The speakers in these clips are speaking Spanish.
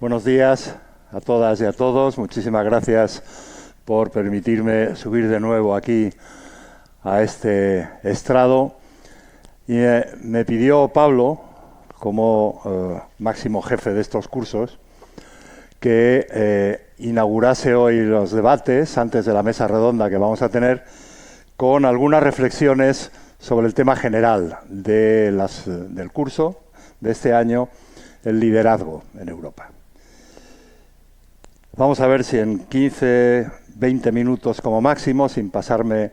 Buenos días a todas y a todos. Muchísimas gracias por permitirme subir de nuevo aquí a este estrado. Y me pidió Pablo, como máximo jefe de estos cursos, que inaugurase hoy los debates antes de la mesa redonda que vamos a tener con algunas reflexiones sobre el tema general del curso de este año, el liderazgo en Europa. Vamos a ver si en 15, 20 minutos como máximo, sin pasarme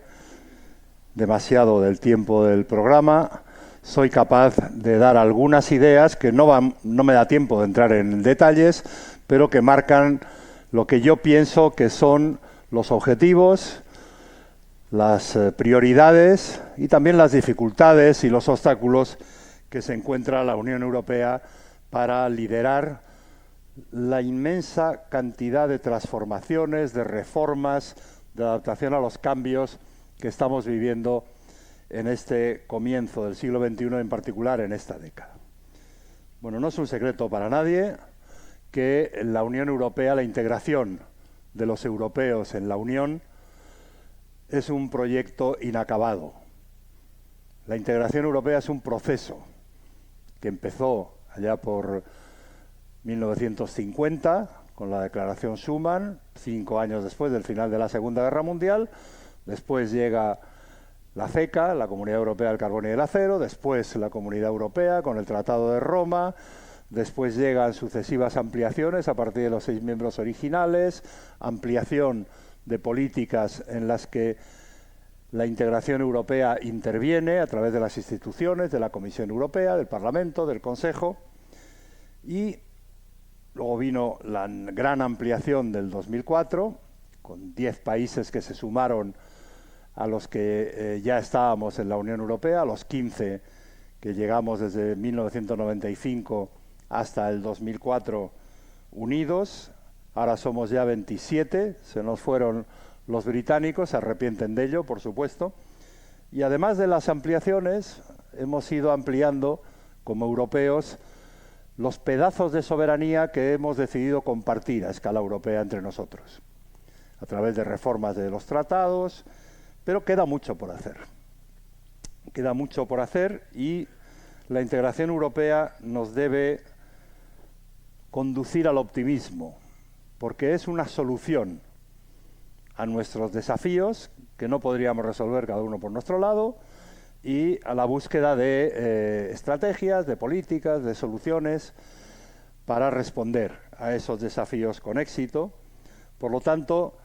demasiado del tiempo del programa, soy capaz de dar algunas ideas que no me da tiempo de entrar en detalles, pero que marcan lo que yo pienso que son los objetivos, las prioridades y también las dificultades y los obstáculos que se encuentra la Unión Europea para liderar la inmensa cantidad de transformaciones, de reformas, de adaptación a los cambios que estamos viviendo en este comienzo del siglo XXI, en particular en esta década. Bueno, no es un secreto para nadie que la Unión Europea, la integración de los europeos en la Unión, es un proyecto inacabado. La integración europea es un proceso que empezó allá por 1950, con la Declaración Schuman, 5 años después del final de la Segunda Guerra Mundial. Después llega la CECA, la Comunidad Europea del Carbón y del Acero, después la Comunidad Europea con el Tratado de Roma, después llegan sucesivas ampliaciones a partir de los 6 miembros originales, ampliación de políticas en las que la integración europea interviene a través de las instituciones, de la Comisión Europea, del Parlamento, del Consejo, y luego vino la gran ampliación del 2004, con 10 países que se sumaron a los que ya estábamos en la Unión Europea, a los 15 que llegamos desde 1995 hasta el 2004 unidos. Ahora somos ya 27, se nos fueron los británicos, se arrepienten de ello, por supuesto. Y además de las ampliaciones, hemos ido ampliando como europeos los pedazos de soberanía que hemos decidido compartir a escala europea entre nosotros, a través de reformas de los tratados, pero queda mucho por hacer. Queda mucho por hacer y la integración europea nos debe conducir al optimismo, porque es una solución a nuestros desafíos que no podríamos resolver cada uno por nuestro lado, y a la búsqueda de estrategias, de políticas, de soluciones para responder a esos desafíos con éxito. Por lo tanto,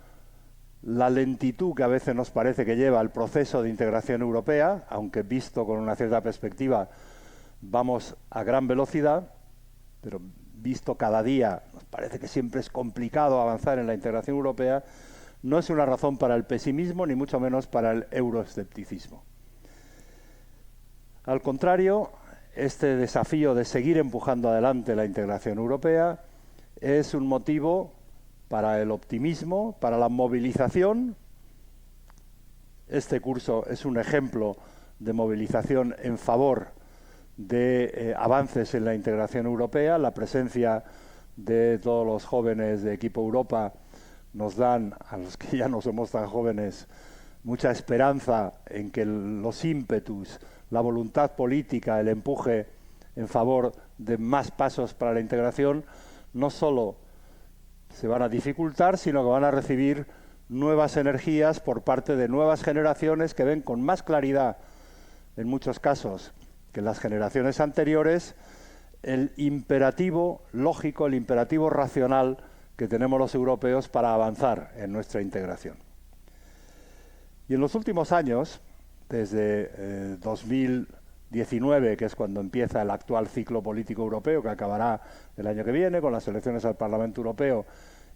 la lentitud que a veces nos parece que lleva el proceso de integración europea, aunque visto con una cierta perspectiva vamos a gran velocidad, pero visto cada día nos parece que siempre es complicado avanzar en la integración europea, no es una razón para el pesimismo ni mucho menos para el euroescepticismo. Al contrario, este desafío de seguir empujando adelante la integración europea es un motivo para el optimismo, para la movilización. Este curso es un ejemplo de movilización en favor de avances en la integración europea. La presencia de todos los jóvenes de Equipo Europa nos dan, a los que ya no somos tan jóvenes, mucha esperanza en que los ímpetus, la voluntad política, el empuje en favor de más pasos para la integración no solo se van a dificultar, sino que van a recibir nuevas energías por parte de nuevas generaciones que ven con más claridad, en muchos casos, que en las generaciones anteriores, el imperativo lógico, el imperativo racional que tenemos los europeos para avanzar en nuestra integración. Y en los últimos años, desde 2019, que es cuando empieza el actual ciclo político europeo, que acabará el año que viene con las elecciones al Parlamento Europeo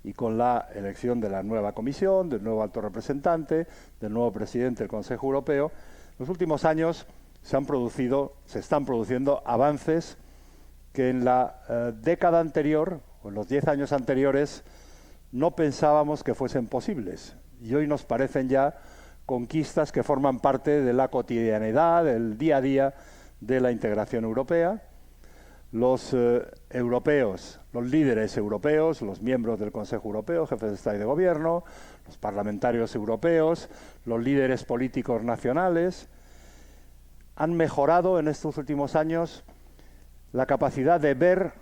y con la elección de la nueva Comisión, del nuevo alto representante, del nuevo presidente del Consejo Europeo, en los últimos años se están produciendo avances que en la década anterior, o en los 10 años anteriores, no pensábamos que fuesen posibles. Y hoy nos parecen ya conquistas que forman parte de la cotidianidad, del día a día de la integración europea, Los europeos, los líderes europeos, los miembros del Consejo Europeo, jefes de Estado y de Gobierno, los parlamentarios europeos, los líderes políticos nacionales, han mejorado en estos últimos años la capacidad de ver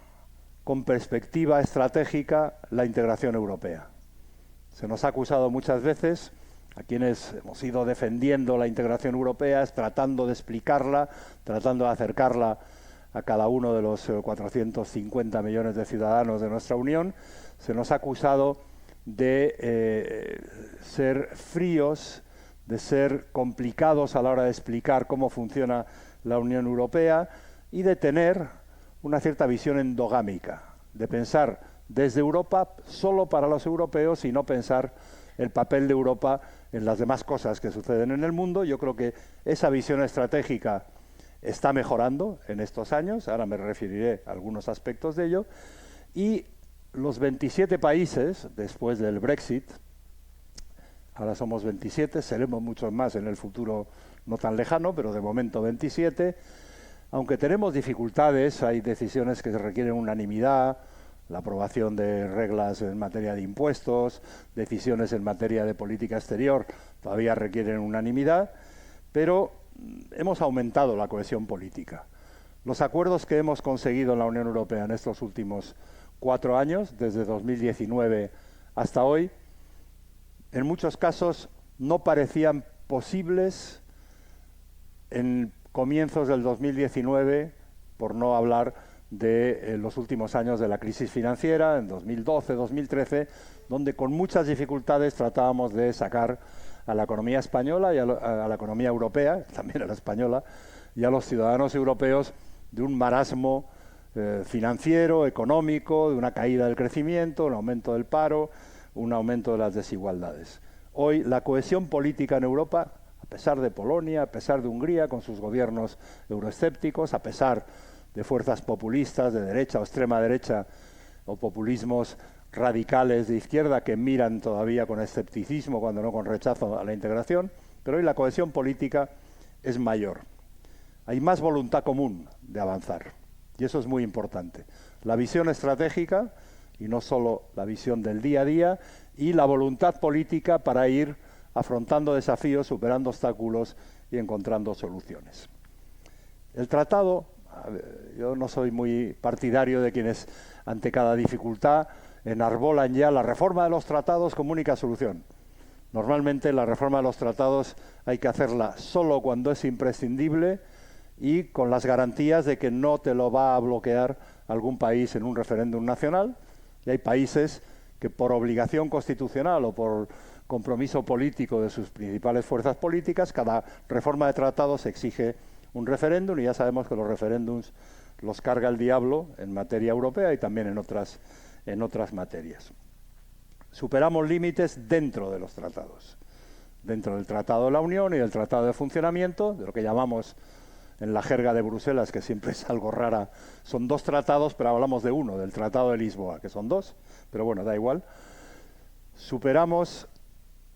con perspectiva estratégica la integración europea. Se nos ha acusado muchas veces, a quienes hemos ido defendiendo la integración europea, tratando de explicarla, tratando de acercarla a cada uno de los 450 millones de ciudadanos de nuestra Unión, se nos ha acusado de ser fríos, de ser complicados a la hora de explicar cómo funciona la Unión Europea y de tener una cierta visión endogámica, de pensar desde Europa solo para los europeos y no pensar el papel de Europa en las demás cosas que suceden en el mundo. Yo creo que esa visión estratégica está mejorando en estos años, ahora me referiré a algunos aspectos de ello, y los 27 países, después del Brexit, ahora somos 27, seremos muchos más en el futuro no tan lejano, pero de momento 27, aunque tenemos dificultades, hay decisiones que requieren unanimidad, la aprobación de reglas en materia de impuestos, decisiones en materia de política exterior, todavía requieren unanimidad, pero hemos aumentado la cohesión política. Los acuerdos que hemos conseguido en la Unión Europea en estos últimos 4 años, desde 2019 hasta hoy, en muchos casos no parecían posibles en comienzos del 2019, por no hablar de los últimos años de la crisis financiera, en 2012, 2013, donde con muchas dificultades tratábamos de sacar a la economía española y a la economía europea, también a la española, y a los ciudadanos europeos de un marasmo financiero, económico, de una caída del crecimiento, un aumento del paro, un aumento de las desigualdades. Hoy la cohesión política en Europa, a pesar de Polonia, a pesar de Hungría, con sus gobiernos euroescépticos, a pesar de fuerzas populistas de derecha o extrema derecha o populismos radicales de izquierda que miran todavía con escepticismo, cuando no con rechazo, a la integración, pero hoy la cohesión política es mayor. Hay más voluntad común de avanzar, y eso es muy importante. La visión estratégica, y no solo la visión del día a día, y la voluntad política para ir afrontando desafíos, superando obstáculos y encontrando soluciones. El tratado, yo no soy muy partidario de quienes ante cada dificultad enarbolan ya la reforma de los tratados como única solución. Normalmente la reforma de los tratados hay que hacerla solo cuando es imprescindible y con las garantías de que no te lo va a bloquear algún país en un referéndum nacional. Y hay países que por obligación constitucional o por compromiso político de sus principales fuerzas políticas, cada reforma de tratados exige un referéndum, y ya sabemos que los referéndums los carga el diablo en materia europea y también en otras materias. Superamos límites dentro de los tratados, dentro del Tratado de la Unión y del Tratado de Funcionamiento, de lo que llamamos en la jerga de Bruselas, que siempre es algo rara, son 2 tratados, pero hablamos de uno, del Tratado de Lisboa, que son 2, pero bueno, da igual. Superamos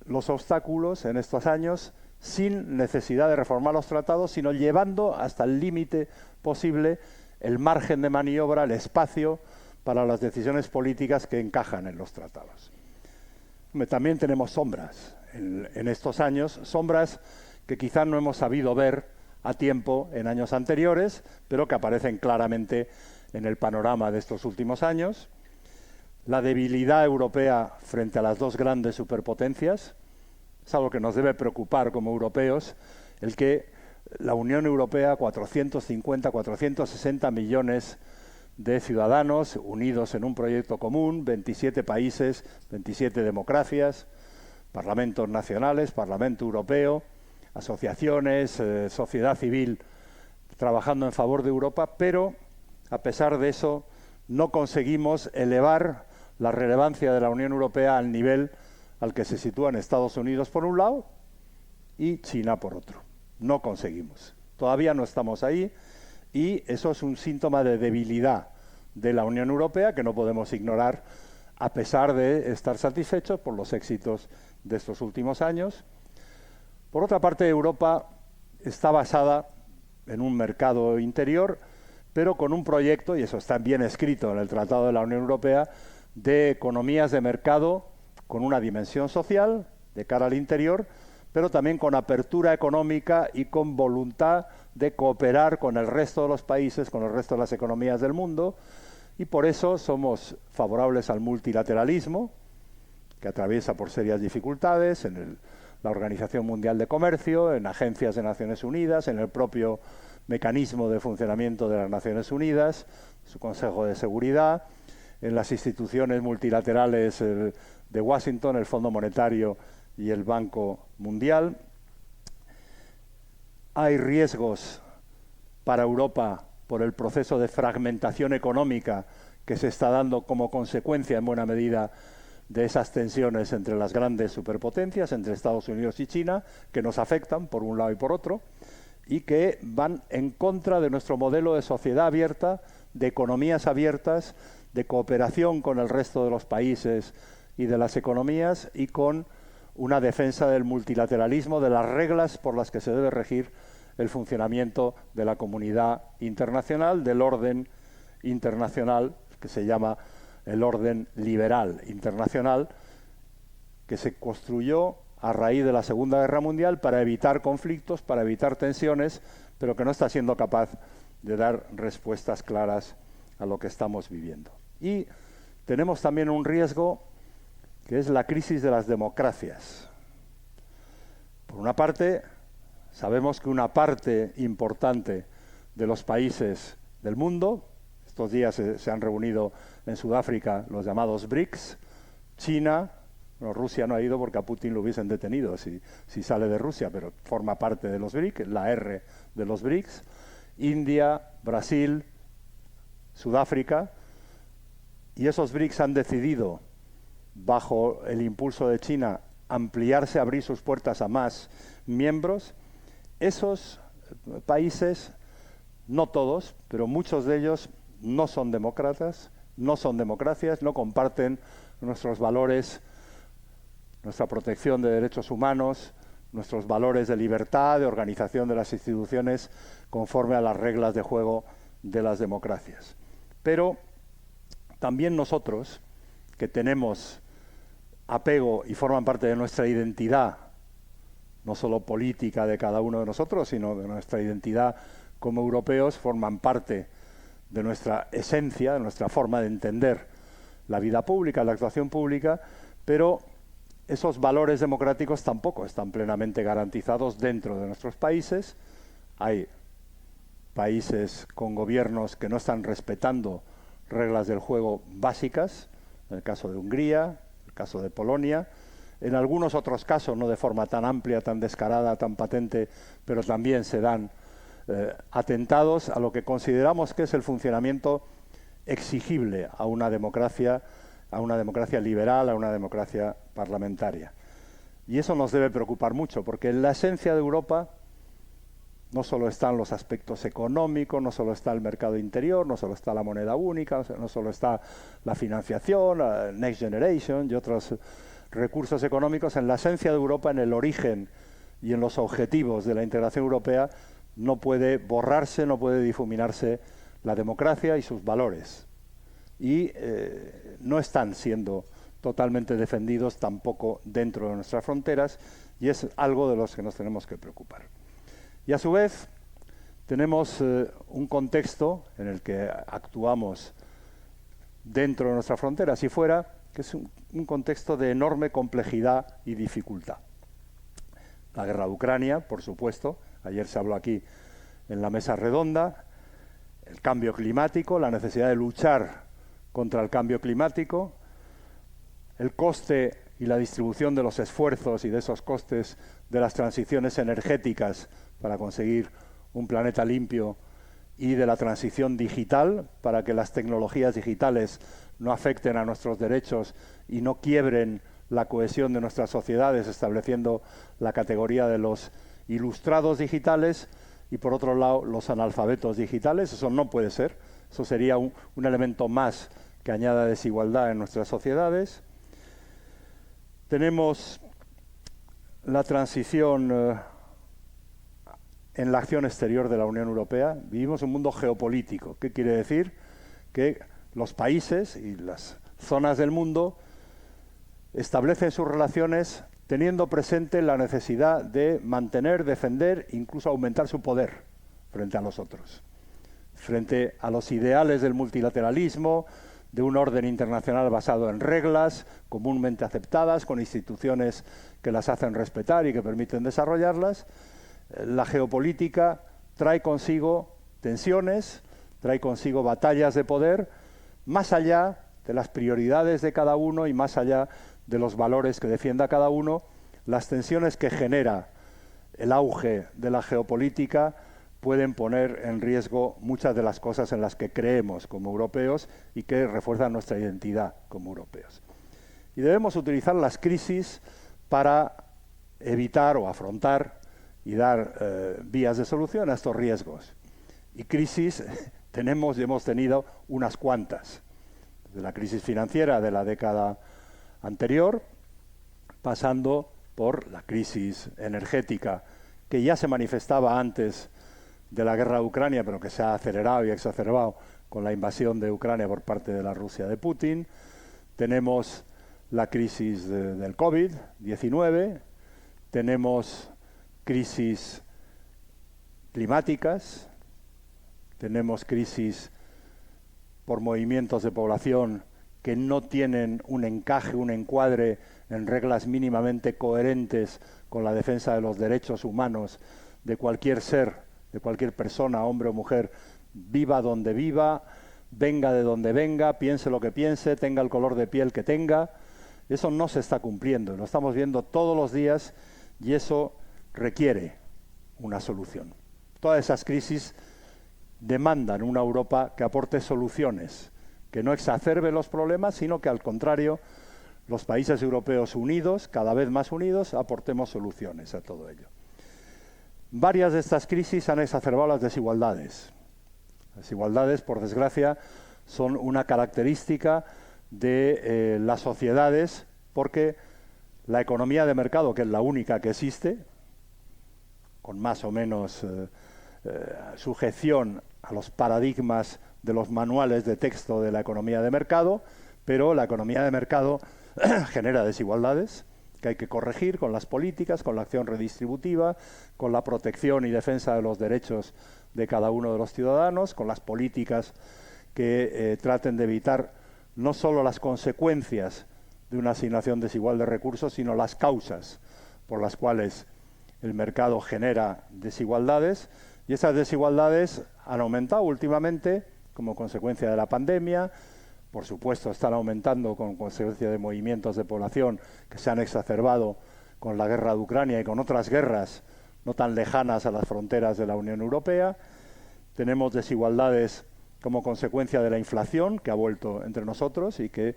los obstáculos en estos años sin necesidad de reformar los tratados, sino llevando hasta el límite posible el margen de maniobra, el espacio para las decisiones políticas que encajan en los tratados. También tenemos sombras en estos años, sombras que quizá no hemos sabido ver a tiempo en años anteriores, pero que aparecen claramente en el panorama de estos últimos años. La debilidad europea frente a las 2 grandes superpotencias es algo que nos debe preocupar como europeos, el que la Unión Europea, 450, 460 millones de ciudadanos unidos en un proyecto común, 27 países, 27 democracias, parlamentos nacionales, Parlamento Europeo, asociaciones, sociedad civil trabajando en favor de Europa, pero a pesar de eso no conseguimos elevar la relevancia de la Unión Europea al nivel al que se sitúan Estados Unidos por un lado y China por otro. No conseguimos. Todavía no estamos ahí y eso es un síntoma de debilidad de la Unión Europea que no podemos ignorar a pesar de estar satisfechos por los éxitos de estos últimos años. Por otra parte, Europa está basada en un mercado interior, pero con un proyecto, y eso está bien escrito en el Tratado de la Unión Europea, de economías de mercado con una dimensión social de cara al interior, pero también con apertura económica y con voluntad de cooperar con el resto de los países, con el resto de las economías del mundo, y por eso somos favorables al multilateralismo, que atraviesa por serias dificultades en la Organización Mundial de Comercio, en agencias de Naciones Unidas, en el propio mecanismo de funcionamiento de las Naciones Unidas, su Consejo de Seguridad, en las instituciones multilaterales de Washington, el Fondo Monetario y el Banco Mundial. Hay riesgos para Europa por el proceso de fragmentación económica que se está dando como consecuencia en buena medida de esas tensiones entre las grandes superpotencias, entre Estados Unidos y China, que nos afectan por un lado y por otro, y que van en contra de nuestro modelo de sociedad abierta, de economías abiertas, de cooperación con el resto de los países y de las economías, y con una defensa del multilateralismo, de las reglas por las que se debe regir el funcionamiento de la comunidad internacional, del orden internacional, que se llama el orden liberal internacional, que se construyó a raíz de la Segunda Guerra Mundial para evitar conflictos, para evitar tensiones, pero que no está siendo capaz de dar respuestas claras a lo que estamos viviendo. Y tenemos también un riesgo que es la crisis de las democracias. Por una parte, sabemos que una parte importante de los países del mundo, estos días se han reunido en Sudáfrica los llamados BRICS, China, bueno, Rusia no ha ido porque a Putin lo hubiesen detenido si sale de Rusia, pero forma parte de los BRICS, la R de los BRICS, India, Brasil, Sudáfrica, y esos BRICS han decidido, bajo el impulso de China, ampliarse, abrir sus puertas a más miembros. Esos países, no todos, pero muchos de ellos no son demócratas, no son democracias, no comparten nuestros valores, nuestra protección de derechos humanos, nuestros valores de libertad, de organización de las instituciones conforme a las reglas de juego de las democracias. Pero también nosotros, que tenemos apego y forman parte de nuestra identidad, no solo política de cada uno de nosotros, sino de nuestra identidad como europeos, forman parte de nuestra esencia, de nuestra forma de entender la vida pública, la actuación pública, pero esos valores democráticos tampoco están plenamente garantizados dentro de nuestros países. Hay países con gobiernos que no están respetando reglas del juego básicas, en el caso de Hungría, en el caso de Polonia, en algunos otros casos, no de forma tan amplia, tan descarada, tan patente, pero también se dan atentados a lo que consideramos que es el funcionamiento exigible a una democracia liberal, a una democracia parlamentaria. Y eso nos debe preocupar mucho, porque en la esencia de Europa no solo están los aspectos económicos, no solo está el mercado interior, no solo está la moneda única, no solo está la financiación, la Next Generation y otros recursos económicos. En la esencia de Europa, en el origen y en los objetivos de la integración europea, no puede borrarse, no puede difuminarse la democracia y sus valores. Y no están siendo totalmente defendidos tampoco dentro de nuestras fronteras, y es algo de los que nos tenemos que preocupar. Y a su vez tenemos un contexto en el que actuamos dentro de nuestras fronteras y fuera, que es un contexto de enorme complejidad y dificultad. La guerra de Ucrania, por supuesto, ayer se habló aquí en la mesa redonda, el cambio climático, la necesidad de luchar contra el cambio climático, el coste y la distribución de los esfuerzos y de esos costes de las transiciones energéticas para conseguir un planeta limpio y de la transición digital para que las tecnologías digitales no afecten a nuestros derechos y no quiebren la cohesión de nuestras sociedades, estableciendo la categoría de los ilustrados digitales y, por otro lado, los analfabetos digitales. Eso no puede ser. Eso sería un elemento más que añada desigualdad en nuestras sociedades. Tenemos la transición en la acción exterior de la Unión Europea. Vivimos un mundo geopolítico. ¿Qué quiere decir? Que los países y las zonas del mundo establecen sus relaciones teniendo presente la necesidad de mantener, defender, incluso aumentar su poder frente a los otros, frente a los ideales del multilateralismo, de un orden internacional basado en reglas comúnmente aceptadas, con instituciones que las hacen respetar y que permiten desarrollarlas. La geopolítica trae consigo tensiones, trae consigo batallas de poder, más allá de las prioridades de cada uno y más allá de los valores que defienda cada uno. Las tensiones que genera el auge de la geopolítica pueden poner en riesgo muchas de las cosas en las que creemos como europeos y que refuerzan nuestra identidad como europeos. Y debemos utilizar las crisis para evitar o afrontar y dar vías de solución a estos riesgos. Y crisis tenemos y hemos tenido unas cuantas. Desde la crisis financiera de la década anterior, pasando por la crisis energética, que ya se manifestaba antes de la guerra de Ucrania, pero que se ha acelerado y exacerbado con la invasión de Ucrania por parte de la Rusia de Putin. Tenemos la crisis del COVID-19, tenemos crisis climáticas, tenemos crisis por movimientos de población que no tienen un encaje, un encuadre en reglas mínimamente coherentes con la defensa de los derechos humanos de cualquier ser, de cualquier persona, hombre o mujer, viva donde viva, venga de donde venga, piense lo que piense, tenga el color de piel que tenga. Eso no se está cumpliendo, lo estamos viendo todos los días y eso requiere una solución. Todas esas crisis demandan una Europa que aporte soluciones, que no exacerbe los problemas, sino que al contrario, los países europeos unidos, cada vez más unidos, aportemos soluciones a todo ello. Varias de estas crisis han exacerbado las desigualdades. Las desigualdades, por desgracia, son una característica de las sociedades porque la economía de mercado, que es la única que existe, con más o menos sujeción a los paradigmas de los manuales de texto de la economía de mercado, pero la economía de mercado genera desigualdades que hay que corregir con las políticas, con la acción redistributiva, con la protección y defensa de los derechos de cada uno de los ciudadanos, con las políticas que traten de evitar no solo las consecuencias de una asignación desigual de recursos, sino las causas por las cuales el mercado genera desigualdades. Y esas desigualdades han aumentado últimamente como consecuencia de la pandemia. Por supuesto, están aumentando con consecuencia de movimientos de población que se han exacerbado con la guerra de Ucrania y con otras guerras no tan lejanas a las fronteras de la Unión Europea. Tenemos desigualdades como consecuencia de la inflación que ha vuelto entre nosotros y que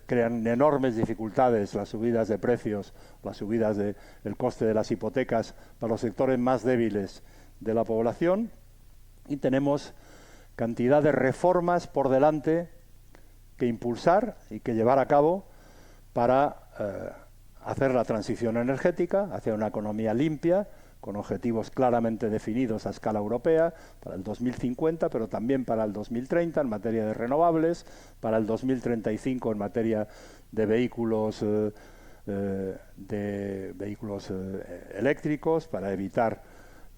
crean enormes dificultades las subidas de precios, las subidas del coste de las hipotecas para los sectores más débiles de la población. Y tenemos cantidad de reformas por delante que impulsar y que llevar a cabo para hacer la transición energética hacia una economía limpia, con objetivos claramente definidos a escala europea, para el 2050, pero también para el 2030 en materia de renovables, para el 2035 en materia de vehículos eléctricos, para evitar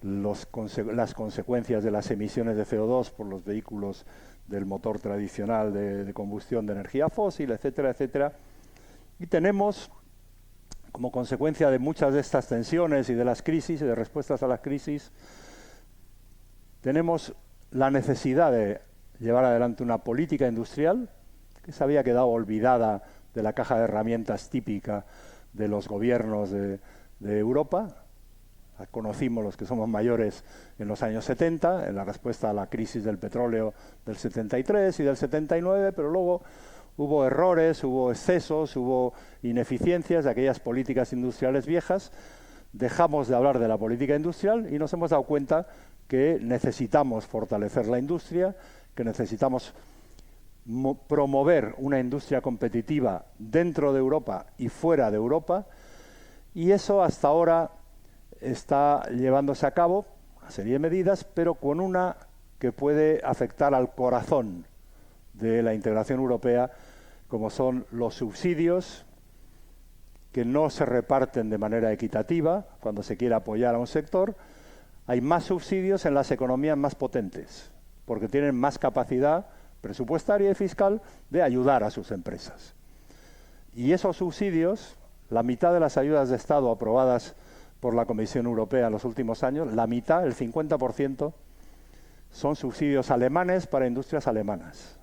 las consecuencias de las emisiones de CO2 por los vehículos del motor tradicional de combustión de energía fósil, etcétera, etcétera. Y tenemos, como consecuencia de muchas de estas tensiones y de las crisis y de respuestas a las crisis, tenemos la necesidad de llevar adelante una política industrial que se había quedado olvidada de la caja de herramientas típica de los gobiernos de Europa. La conocimos los que somos mayores en los años 70, en la respuesta a la crisis del petróleo del 73 y del 79, pero luego hubo errores, hubo excesos, hubo ineficiencias de aquellas políticas industriales viejas. Dejamos de hablar de la política industrial y nos hemos dado cuenta que necesitamos fortalecer la industria, que necesitamos promover una industria competitiva dentro de Europa y fuera de Europa, y eso hasta ahora está llevándose a cabo una serie de medidas, pero con una que puede afectar al corazón de la integración europea, como son los subsidios que no se reparten de manera equitativa cuando se quiere apoyar a un sector. Hay más subsidios en las economías más potentes, porque tienen más capacidad presupuestaria y fiscal de ayudar a sus empresas. Y esos subsidios, la mitad de las ayudas de Estado aprobadas por la Comisión Europea en los últimos años, la mitad, el 50%, son subsidios alemanes para industrias alemanas.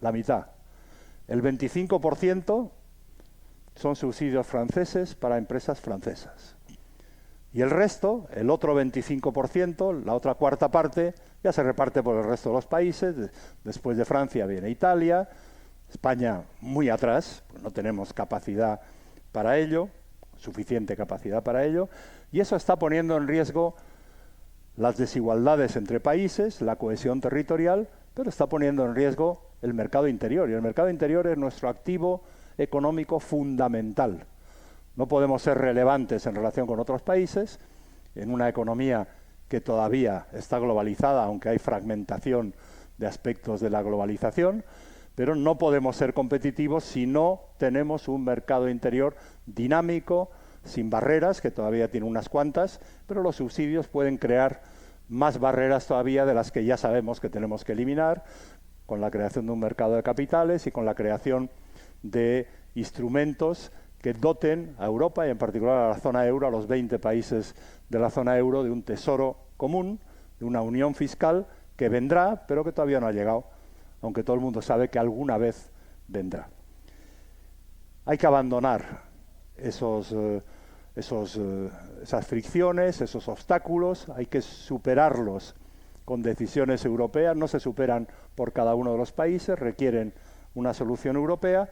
La mitad. El 25% son subsidios franceses para empresas francesas. Y el resto, el otro 25%, la otra cuarta parte, ya se reparte por el resto de los países. Después de Francia viene Italia, España muy atrás, pues no tenemos capacidad para ello, suficiente capacidad para ello, y eso está poniendo en riesgo las desigualdades entre países, la cohesión territorial, pero está poniendo en riesgo el mercado interior, y el mercado interior es nuestro activo económico fundamental. No podemos ser relevantes en relación con otros países, en una economía que todavía está globalizada, aunque hay fragmentación de aspectos de la globalización, pero no podemos ser competitivos si no tenemos un mercado interior dinámico, sin barreras, que todavía tiene unas cuantas, pero los subsidios pueden crear más barreras todavía de las que ya sabemos que tenemos que eliminar, con la creación de un mercado de capitales y con la creación de instrumentos que doten a Europa y en particular a la zona euro, a los 20 países de la zona euro, de un tesoro común, de una unión fiscal que vendrá, pero que todavía no ha llegado, aunque todo el mundo sabe que alguna vez vendrá. Hay que abandonar esas fricciones, esos obstáculos, hay que superarlos con decisiones europeas, no se superan por cada uno de los países, requieren una solución europea,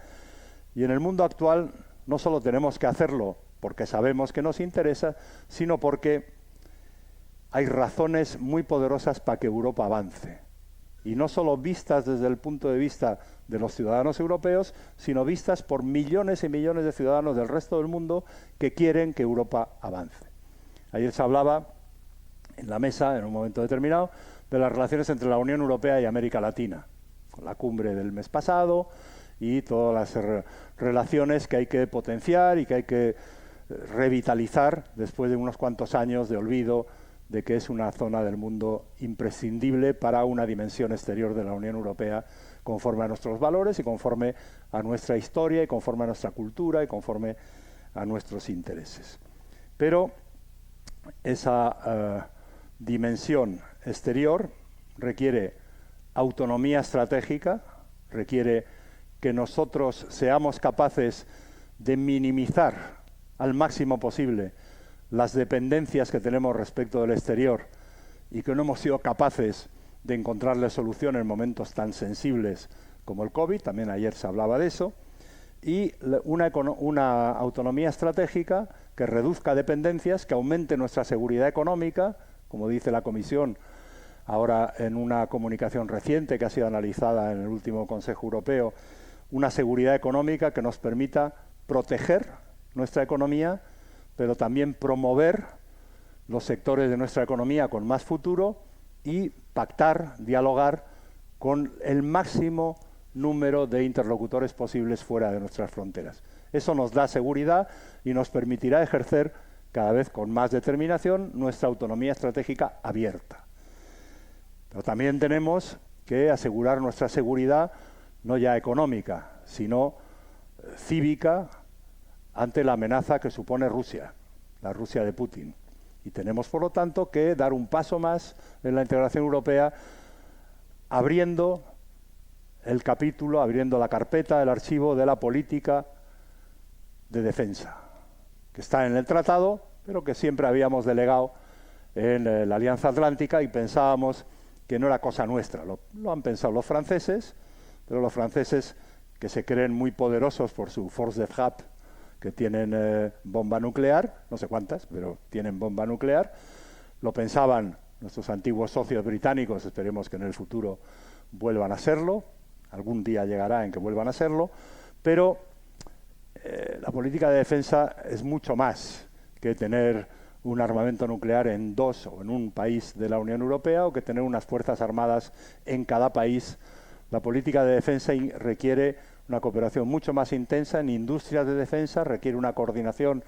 y en el mundo actual no solo tenemos que hacerlo porque sabemos que nos interesa, sino porque hay razones muy poderosas para que Europa avance. Y no solo vistas desde el punto de vista de los ciudadanos europeos, sino vistas por millones y millones de ciudadanos del resto del mundo que quieren que Europa avance. Ayer se hablaba en la mesa, en un momento determinado, de las relaciones entre la Unión Europea y América Latina, con la cumbre del mes pasado y todas las relaciones que hay que potenciar y que hay que revitalizar después de unos cuantos años de olvido de que es una zona del mundo imprescindible para una dimensión exterior de la Unión Europea conforme a nuestros valores y conforme a nuestra historia y conforme a nuestra cultura y conforme a nuestros intereses. Pero esa dimensión exterior requiere autonomía estratégica, requiere que nosotros seamos capaces de minimizar al máximo posible las dependencias que tenemos respecto del exterior y que no hemos sido capaces de encontrarle solución en momentos tan sensibles como el COVID, también ayer se hablaba de eso, y una autonomía estratégica que reduzca dependencias, que aumente nuestra seguridad económica, como dice la Comisión ahora en una comunicación reciente que ha sido analizada en el último Consejo Europeo, una seguridad económica que nos permita proteger nuestra economía, pero también promover los sectores de nuestra economía con más futuro y pactar, dialogar con el máximo número de interlocutores posibles fuera de nuestras fronteras. Eso nos da seguridad y nos permitirá ejercer cada vez con más determinación nuestra autonomía estratégica abierta. Pero también tenemos que asegurar nuestra seguridad no ya económica, sino cívica, ante la amenaza que supone Rusia, la Rusia de Putin. Y tenemos, por lo tanto, que dar un paso más en la integración europea, abriendo el capítulo, abriendo la carpeta, el archivo de la política de defensa, que está en el tratado, pero que siempre habíamos delegado en la Alianza Atlántica y pensábamos que no era cosa nuestra. Lo han pensado los franceses, pero los franceses, que se creen muy poderosos por su force de frappe, que tienen bomba nuclear, no sé cuántas, pero tienen bomba nuclear, lo pensaban nuestros antiguos socios británicos, esperemos que en el futuro vuelvan a serlo, algún día llegará en que vuelvan a serlo, pero la política de defensa es mucho más que tener un armamento nuclear en dos o en un país de la Unión Europea o que tener unas fuerzas armadas en cada país. La política de defensa requiere una cooperación mucho más intensa en industrias de defensa, requiere una coordinación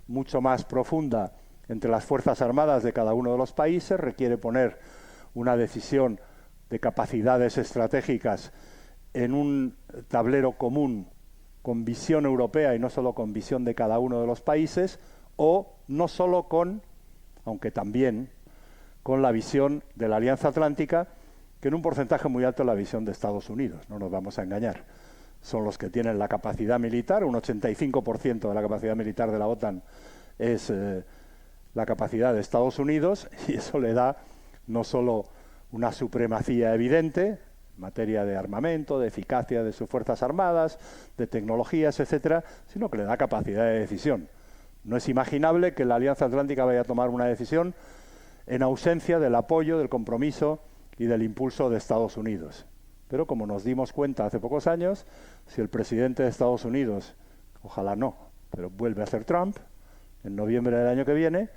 mucho más profunda entre las fuerzas armadas de cada uno de los países, requiere poner una decisión de capacidades estratégicas en un tablero común con visión europea y no solo con visión de cada uno de los países, o no solo con, aunque también, con la visión de la Alianza Atlántica, que en un porcentaje muy alto es la visión de Estados Unidos, no nos vamos a engañar. Son los que tienen la capacidad militar, un 85% de la capacidad militar de la OTAN es la capacidad de Estados Unidos, y eso le da no solo una supremacía evidente en materia de armamento, de eficacia de sus fuerzas armadas, de tecnologías, etcétera, sino que le da capacidad de decisión. No es imaginable que la Alianza Atlántica vaya a tomar una decisión en ausencia del apoyo, del compromiso y del impulso de Estados Unidos. Pero como nos dimos cuenta hace pocos años, si el presidente de Estados Unidos, ojalá no, pero vuelve a ser Trump, en noviembre del año que viene,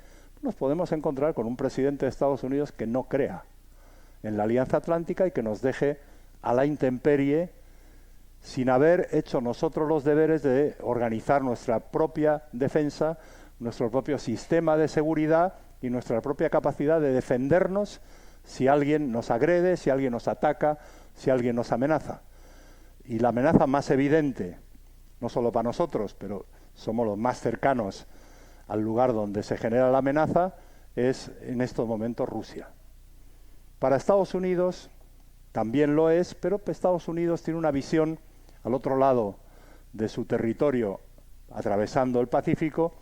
nos podemos encontrar con un presidente de Estados Unidos que no crea en la Alianza Atlántica y que nos deje a la intemperie sin haber hecho nosotros los deberes de organizar nuestra propia defensa, nuestro propio sistema de seguridad y nuestra propia capacidad de defendernos si alguien nos agrede, si alguien nos ataca, si alguien nos amenaza. Y la amenaza más evidente, no solo para nosotros, pero somos los más cercanos al lugar donde se genera la amenaza, es en estos momentos Rusia. Para Estados Unidos también lo es, pero Estados Unidos tiene una visión al otro lado de su territorio, atravesando el Pacífico,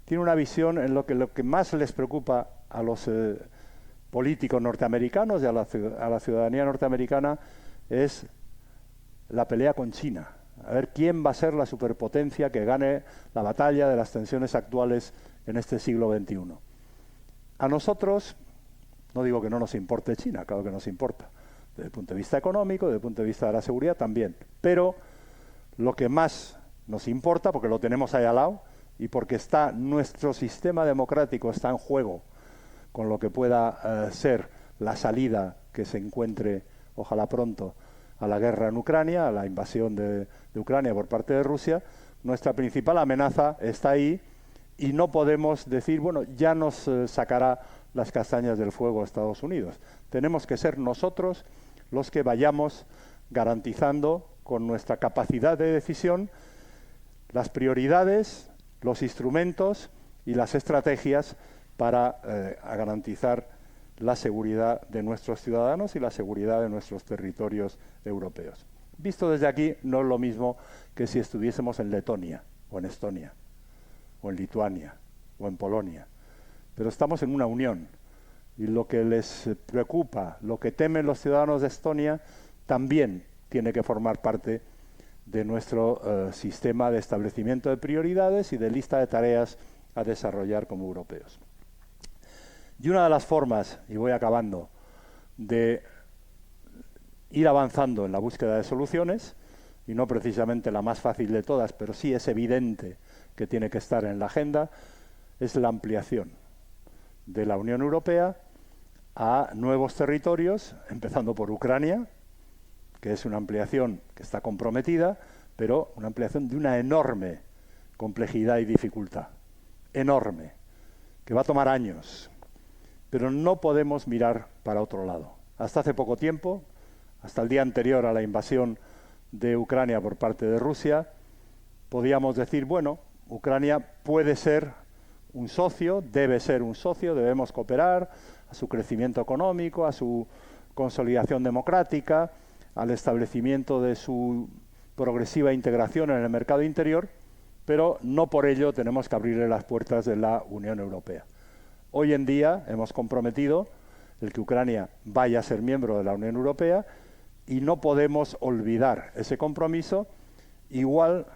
tiene una visión en lo que más les preocupa a los políticos norteamericanos y a la ciudadanía norteamericana es la pelea con China. A ver quién va a ser la superpotencia que gane la batalla de las tensiones actuales en este siglo XXI. A nosotros, no digo que no nos importe China, claro que nos importa, desde el punto de vista económico, desde el punto de vista de la seguridad también, pero lo que más nos importa, porque lo tenemos ahí al lado, y porque está nuestro sistema democrático está en juego con lo que pueda ser la salida que se encuentre, ojalá pronto, a la guerra en Ucrania, a la invasión de Ucrania por parte de Rusia, nuestra principal amenaza está ahí y no podemos decir, bueno, ya nos sacará las castañas del fuego a Estados Unidos. Tenemos que ser nosotros los que vayamos garantizando con nuestra capacidad de decisión las prioridades, los instrumentos y las estrategias para garantizar la seguridad de nuestros ciudadanos y la seguridad de nuestros territorios europeos. Visto desde aquí, no es lo mismo que si estuviésemos en Letonia, o en Estonia, o en Lituania, o en Polonia. Pero estamos en una unión, y lo que les preocupa, lo que temen los ciudadanos de Estonia, también tiene que formar parte de nuestro sistema de establecimiento de prioridades y de lista de tareas a desarrollar como europeos. Y una de las formas, y voy acabando, de ir avanzando en la búsqueda de soluciones, y no precisamente la más fácil de todas, pero sí es evidente que tiene que estar en la agenda, es la ampliación de la Unión Europea a nuevos territorios, empezando por Ucrania, que es una ampliación que está comprometida, pero una ampliación de una enorme complejidad y dificultad, enorme, que va a tomar años. Pero no podemos mirar para otro lado. Hasta hace poco tiempo, hasta el día anterior a la invasión de Ucrania por parte de Rusia, podíamos decir, bueno, Ucrania puede ser un socio, debe ser un socio, debemos cooperar a su crecimiento económico, a su consolidación democrática, al establecimiento de su progresiva integración en el mercado interior, pero no por ello tenemos que abrirle las puertas de la Unión Europea. Hoy en día hemos comprometido el que Ucrania vaya a ser miembro de la Unión Europea y no podemos olvidar ese compromiso, igual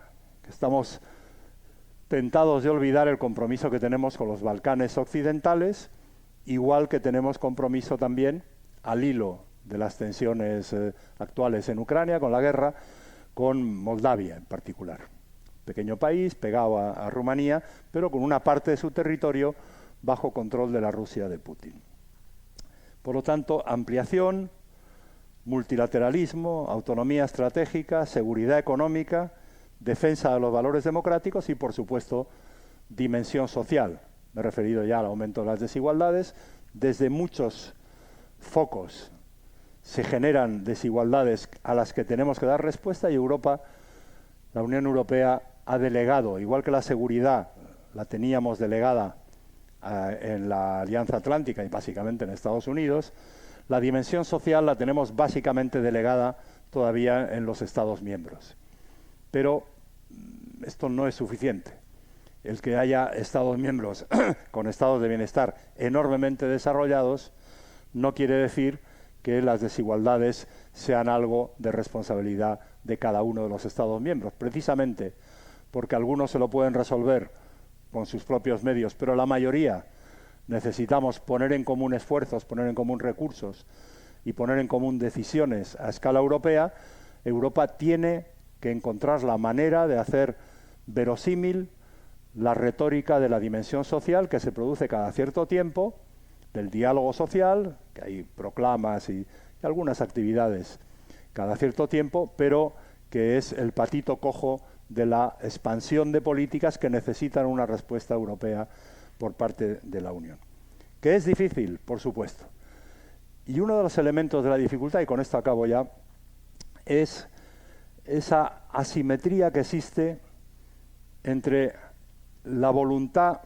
que estamos tentados de olvidar el compromiso que tenemos con los Balcanes occidentales, igual que tenemos compromiso también al hilo de las tensiones actuales en Ucrania, con la guerra, con Moldavia en particular. Pequeño país, pegado a Rumanía, pero con una parte de su territorio bajo control de la Rusia de Putin. Por lo tanto, ampliación, multilateralismo, autonomía estratégica, seguridad económica, defensa de los valores democráticos y, por supuesto, dimensión social. Me he referido ya al aumento de las desigualdades. Desde muchos focos se generan desigualdades a las que tenemos que dar respuesta y Europa, la Unión Europea, ha delegado, igual que la seguridad la teníamos delegada en la Alianza Atlántica y básicamente en Estados Unidos, la dimensión social la tenemos básicamente delegada todavía en los Estados miembros. Pero esto no es suficiente. El que haya Estados miembros con estados de bienestar enormemente desarrollados no quiere decir que las desigualdades sean algo de responsabilidad de cada uno de los Estados miembros, precisamente porque algunos se lo pueden resolver con sus propios medios, pero la mayoría necesitamos poner en común esfuerzos, poner en común recursos y poner en común decisiones a escala europea. Europa tiene que encontrar la manera de hacer verosímil la retórica de la dimensión social que se produce cada cierto tiempo, del diálogo social, que hay proclamas y algunas actividades cada cierto tiempo, pero que es el patito cojo de la expansión de políticas que necesitan una respuesta europea por parte de la Unión. Que es difícil, por supuesto. Y uno de los elementos de la dificultad, y con esto acabo ya, es esa asimetría que existe entre la voluntad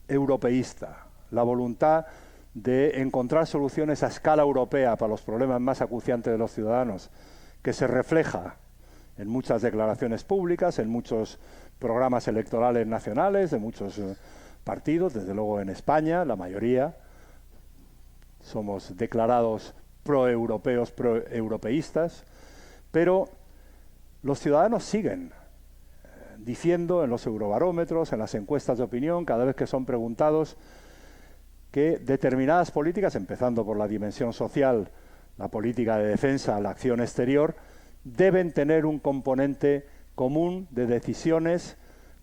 europeísta, la voluntad de encontrar soluciones a escala europea para los problemas más acuciantes de los ciudadanos, que se refleja en muchas declaraciones públicas, en muchos programas electorales nacionales, de muchos partidos, desde luego en España, la mayoría somos declarados proeuropeos, proeuropeístas, pero los ciudadanos siguen diciendo en los eurobarómetros, en las encuestas de opinión, cada vez que son preguntados, que determinadas políticas, empezando por la dimensión social, la política de defensa, la acción exterior, deben tener un componente común de decisiones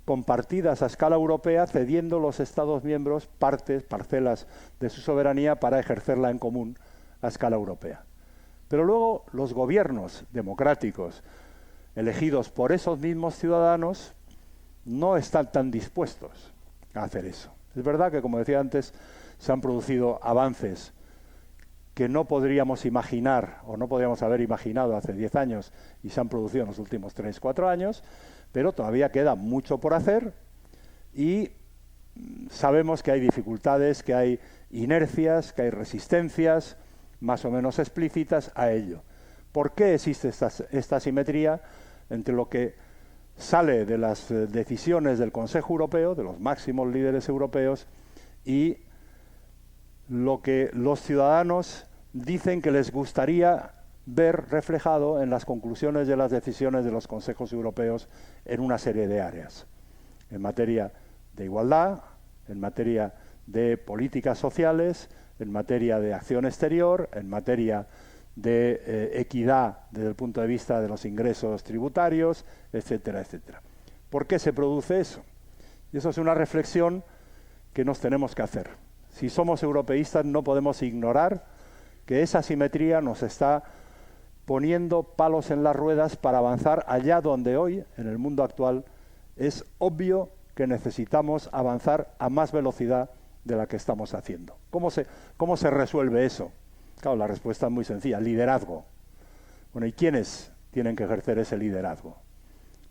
compartidas a escala europea, cediendo los Estados miembros parcelas de su soberanía para ejercerla en común a escala europea. Pero luego los gobiernos democráticos elegidos por esos mismos ciudadanos no están tan dispuestos a hacer eso. Es verdad que, como decía antes, se han producido avances que no podríamos imaginar o no podríamos haber imaginado hace 10 años y se han producido en los últimos 3, 4 años, pero todavía queda mucho por hacer y sabemos que hay dificultades, que hay inercias, que hay resistencias más o menos explícitas a ello. ¿Por qué existe esta asimetría entre lo que sale de las decisiones del Consejo Europeo, de los máximos líderes europeos, y lo que los ciudadanos dicen que les gustaría ver reflejado en las conclusiones de las decisiones de los consejos europeos en una serie de áreas? En materia de igualdad, en materia de políticas sociales, en materia de acción exterior, en materia de equidad desde el punto de vista de los ingresos tributarios, etcétera, etcétera. ¿Por qué se produce eso? Y eso es una reflexión que nos tenemos que hacer. Si somos europeístas no podemos ignorar que esa asimetría nos está poniendo palos en las ruedas para avanzar allá donde hoy, en el mundo actual, es obvio que necesitamos avanzar a más velocidad de la que estamos haciendo. ¿Cómo se resuelve eso? Claro, la respuesta es muy sencilla: liderazgo. Bueno, ¿y quiénes tienen que ejercer ese liderazgo?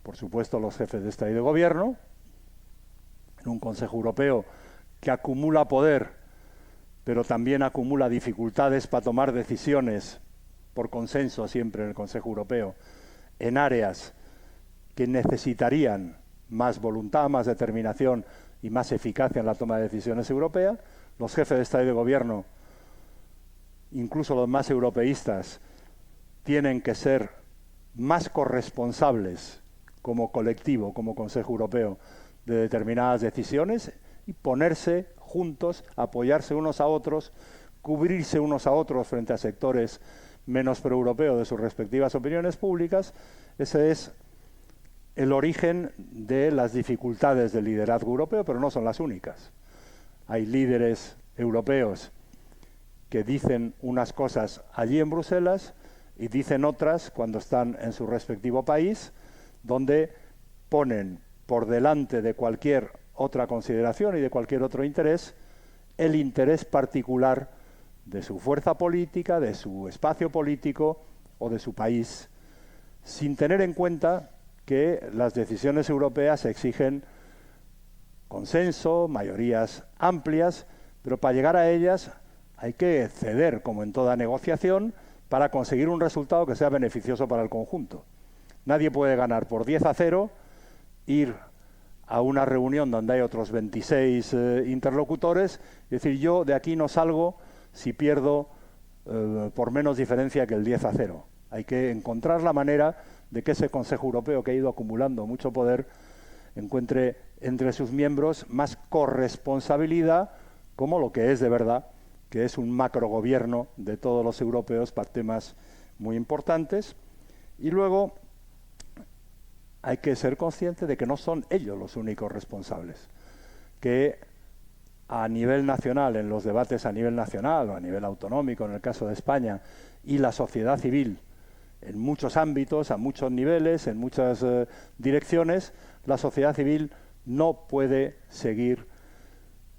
Por supuesto, los jefes de Estado y de Gobierno, en un Consejo Europeo que acumula poder, pero también acumula dificultades para tomar decisiones por consenso siempre en el Consejo Europeo, en áreas que necesitarían más voluntad, más determinación y más eficacia en la toma de decisiones europea. Los jefes de Estado y de Gobierno, incluso los más europeístas, tienen que ser más corresponsables como colectivo, como Consejo Europeo, de determinadas decisiones y ponerse juntos, apoyarse unos a otros, cubrirse unos a otros frente a sectores menos proeuropeos de sus respectivas opiniones públicas. Ese es el origen de las dificultades del liderazgo europeo, pero no son las únicas. hay líderes europeos que dicen unas cosas allí en Bruselas y dicen otras cuando están en su respectivo país, donde ponen por delante de cualquier otra consideración y de cualquier otro interés el interés particular de su fuerza política, de su espacio político o de su país, sin tener en cuenta que las decisiones europeas exigen consenso, mayorías amplias, pero para llegar a ellas hay que ceder, como en toda negociación, para conseguir un resultado que sea beneficioso para el conjunto. Nadie puede ganar por 10-0, ir a una reunión donde hay otros 26 interlocutores y decir, yo de aquí no salgo si pierdo por menos diferencia que el 10-0. Hay que encontrar la manera de que ese Consejo Europeo, que ha ido acumulando mucho poder, encuentre entre sus miembros más corresponsabilidad, como lo que es de verdad, que es un macrogobierno de todos los europeos para temas muy importantes. Y luego hay que ser consciente de que no son ellos los únicos responsables, que a nivel nacional, en los debates a nivel nacional o a nivel autonómico, en el caso de España, y la sociedad civil, en muchos ámbitos, a muchos niveles, en muchas direcciones, la sociedad civil no puede seguir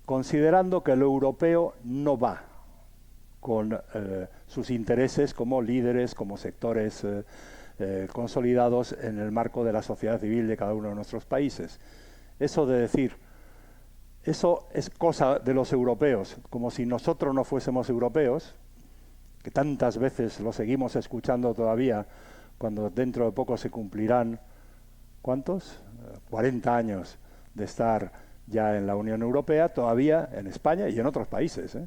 considerando que lo europeo no va con sus intereses como líderes, como sectores consolidados en el marco de la sociedad civil de cada uno de nuestros países. Eso de decir, eso es cosa de los europeos, como si nosotros no fuésemos europeos, que tantas veces lo seguimos escuchando todavía, cuando dentro de poco se cumplirán, ¿cuántos? 40 años de estar ya en la Unión Europea, todavía en España y en otros países.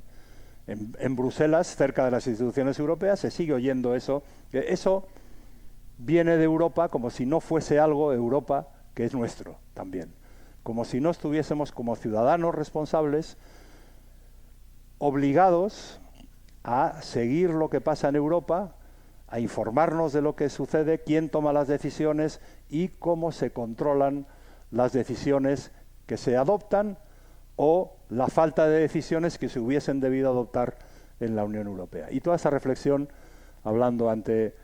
En Bruselas, cerca de las instituciones europeas, se sigue oyendo eso. Eso viene de Europa como si no fuese algo Europa que es nuestro también. Como si no estuviésemos como ciudadanos responsables obligados a seguir lo que pasa en Europa, a informarnos de lo que sucede, quién toma las decisiones y cómo se controlan las decisiones que se adoptan o la falta de decisiones que se hubiesen debido adoptar en la Unión Europea. Y toda esa reflexión, hablando ante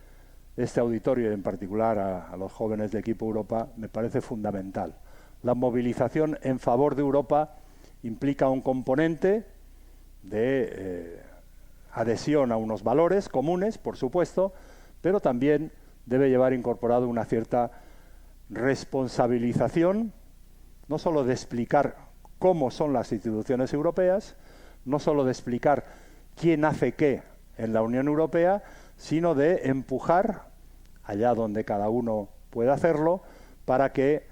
este auditorio y en particular a los jóvenes de Equipo Europa, me parece fundamental. La movilización en favor de Europa implica un componente de adhesión a unos valores comunes, por supuesto, pero también debe llevar incorporado una cierta responsabilización, no solo de explicar cómo son las instituciones europeas, no solo de explicar quién hace qué en la Unión Europea, sino de empujar, allá donde cada uno pueda hacerlo, para que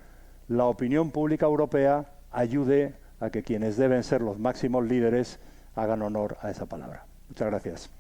la opinión pública europea ayude a que quienes deben ser los máximos líderes hagan honor a esa palabra. Muchas gracias.